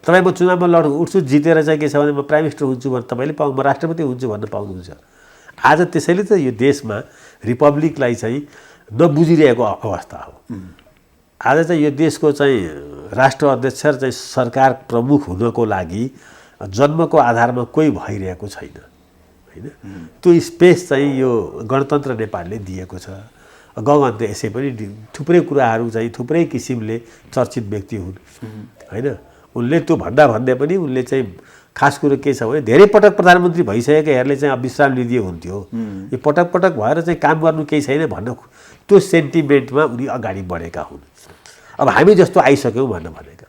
तपाईँ म चुनावमा उठ्छु, जितेर चाहिँ के छ भने म प्राइम मिनिस्टर हुन्छु भने तपाईँले म राष्ट्रपति हुन्छु भन्न पाउनुहुन्छ। आज त्यसैले त यो देशमा रिपब्लिकलाई चाहिँ नबुझिरहेको अवस्था हो। आज चाहिँ यो देशको चाहिँ राष्ट्र अध्यक्ष र चाहिँ सरकार प्रमुख हुनको लागि जन्मको आधारमा कोही भइरहेको छैन होइन। त्यो स्पेस चाहिँ यो गणतन्त्र नेपालले दिएको छ। गगन त यसै पनि थुप्रै कुराहरू चाहिँ थुप्रै किसिमले चर्चित व्यक्ति हुन् होइन। उनले त्यो भन्दै पनि उनले चाहिँ खास कुरो के छ भने धेरै पटक प्रधानमन्त्री भइसकेकाहरूले चाहिँ अब विश्राम लिदिए हुन्थ्यो। यो पटक पटक भएर चाहिँ काम गर्नु केही छैन भन्न त्यो सेन्टिमेन्टमा उनी अगाडि बढेका हुन्। अब हामी जस्तो आइसक्यौँ भनेका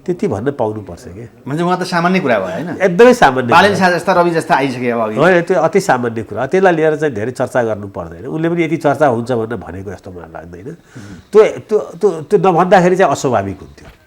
त्यति भन्न पाउनुपर्छ कि म्हणजे उहाँ त सामान्य कुरा भयो होइन। एकदमै सामान्य। बालेन शाह जस्ता रवि जस्ता आइसक्यो अब होइन, त्यो अति सामान्य कुरा। त्यसलाई लिएर चाहिँ धेरै चर्चा गर्नु पर्दैन। उनले पनि यति चर्चा हुन्छ भनेर भनेको जस्तो मलाई लाग्दैन। त्यो नभन्दाखेरि चाहिँ अस्वाभाविक हुन्थ्यो।